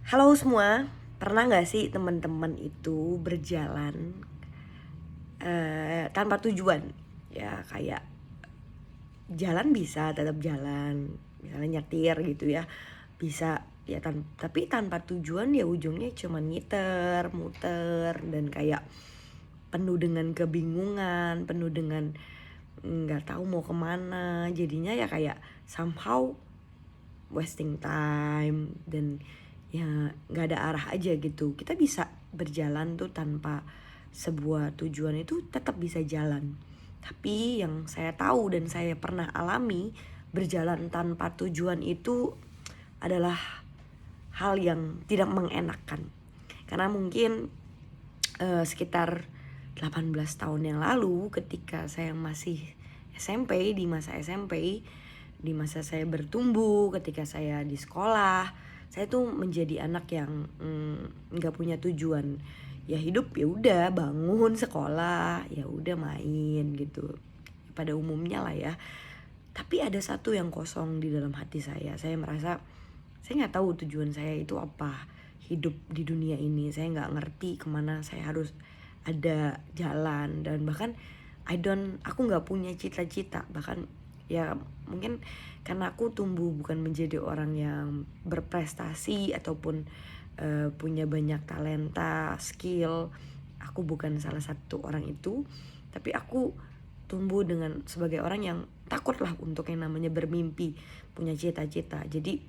Halo semua, pernah nggak sih teman-teman itu berjalan tanpa tujuan? Ya kayak jalan bisa tetap jalan, misalnya nyetir gitu ya, bisa ya tapi tanpa tujuan ya ujungnya cuma ngiter, muter dan kayak penuh dengan kebingungan, penuh dengan nggak tahu mau kemana. Jadinya ya kayak somehow wasting time dan ya nggak ada arah aja gitu. Kita bisa berjalan tuh tanpa sebuah tujuan itu tetap bisa jalan. Tapi yang saya tahu dan saya pernah alami, berjalan tanpa tujuan itu adalah hal yang tidak mengenakan. Karena mungkin sekitar 18 tahun yang lalu ketika saya masih SMP, di masa SMP, di masa saya bertumbuh, ketika saya di sekolah, saya tuh menjadi anak yang nggak punya tujuan. Ya hidup ya udah bangun sekolah, ya udah main gitu. Pada umumnya lah ya. Tapi ada satu yang kosong di dalam hati saya. Saya merasa saya nggak tahu tujuan saya itu apa. Hidup di dunia ini saya nggak ngerti kemana saya harus ada jalan, dan bahkan aku nggak punya cita-cita. Bahkan ya mungkin karena aku tumbuh bukan menjadi orang yang berprestasi ataupun punya banyak talenta, skill. Aku bukan salah satu orang itu, tapi aku tumbuh dengan sebagai orang yang takut lah untuk yang namanya bermimpi, punya cita-cita. Jadi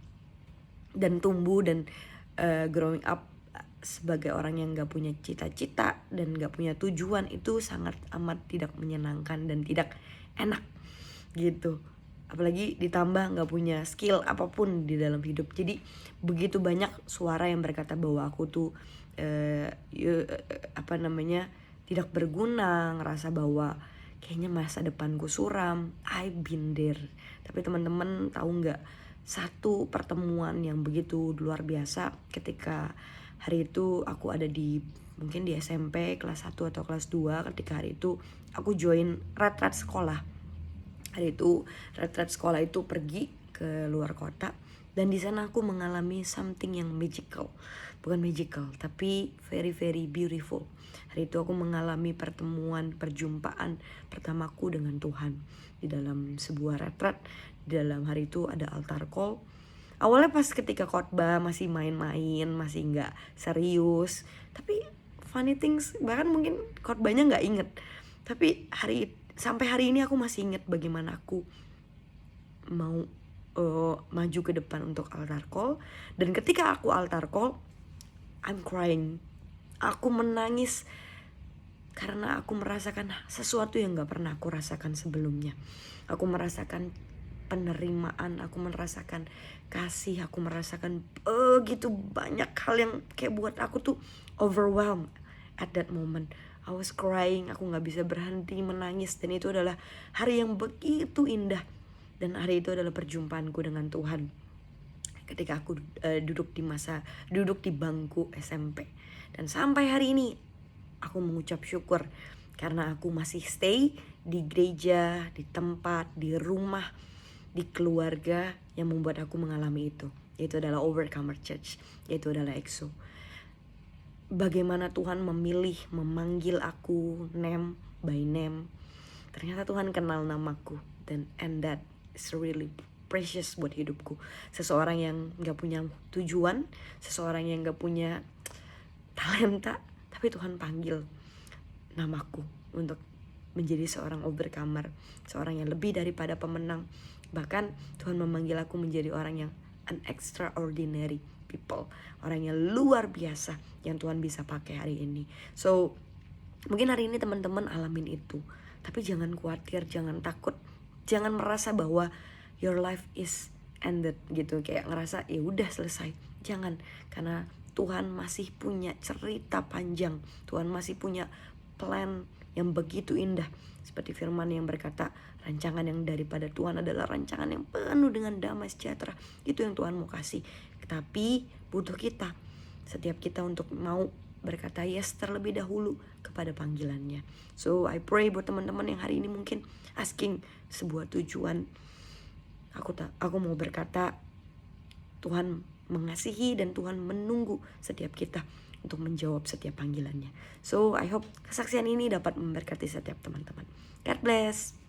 dan tumbuh dan growing up sebagai orang yang gak punya cita-cita dan gak punya tujuan itu sangat amat tidak menyenangkan dan tidak enak gitu. Apalagi ditambah gak punya skill apapun di dalam hidup. Jadi begitu banyak suara yang berkata bahwa aku tuh tidak berguna, ngerasa bahwa kayaknya masa depanku suram. I've been there. Tapi teman-teman tahu nggak, satu pertemuan yang begitu luar biasa ketika hari itu aku ada di mungkin di SMP kelas 1 atau kelas 2. Ketika hari itu aku join retret sekolah. Hari itu retret sekolah itu pergi ke luar kota, dan di sana aku mengalami something yang magical. Bukan magical, tapi very very beautiful. Hari itu aku mengalami perjumpaan pertamaku dengan Tuhan di dalam sebuah retret. Di dalam hari itu ada altar call. Awalnya pas ketika khotbah masih main-main, masih nggak serius. Tapi funny things, bahkan mungkin khotbahnya nggak inget. Tapi sampai hari ini aku masih inget bagaimana aku mau maju ke depan untuk altar call. Dan ketika aku altar call, I'm crying. Aku menangis karena aku merasakan sesuatu yang gak pernah aku rasakan sebelumnya. Aku merasakan penerimaan, aku merasakan kasih, aku merasakan gitu banyak hal yang kayak buat aku tuh overwhelmed at that moment. I was crying, aku gak bisa berhenti menangis. Dan itu adalah hari yang begitu indah. Dan hari itu adalah perjumpaanku dengan Tuhan ketika aku duduk di bangku SMP. Dan sampai hari ini aku mengucap syukur karena aku masih stay di gereja, di tempat, di rumah, di keluarga yang membuat aku mengalami itu. Yaitu adalah Overcomer Church, yaitu adalah EXO. Bagaimana Tuhan memanggil aku name by name. Ternyata Tuhan kenal namaku, and that is really precious buat hidupku. Seseorang yang gak punya tujuan, seseorang yang gak punya talenta, tapi Tuhan panggil namaku untuk menjadi seorang overcomer, seorang yang lebih daripada pemenang. Bahkan Tuhan memanggil aku menjadi orang yang an extraordinary people, orang yang luar biasa yang Tuhan bisa pakai hari ini. So mungkin hari ini teman-teman alamin itu, tapi jangan khawatir, jangan takut, jangan merasa bahwa your life is ended gitu, kayak ngerasa ya udah selesai. Jangan, karena Tuhan masih punya cerita panjang. Tuhan masih punya plan yang begitu indah. Seperti firman yang berkata, rancangan yang daripada Tuhan adalah rancangan yang penuh dengan damai sejahtera. Itu yang Tuhan mau kasih. Tapi butuh kita, setiap kita untuk mau berkata yes terlebih dahulu kepada panggilannya. So I pray buat teman-teman yang hari ini mungkin asking sebuah tujuan. Aku mau berkata, Tuhan mengasihi dan Tuhan menunggu setiap kita untuk menjawab setiap panggilannya. So I hope kesaksian ini dapat memberkati setiap teman-teman. God bless.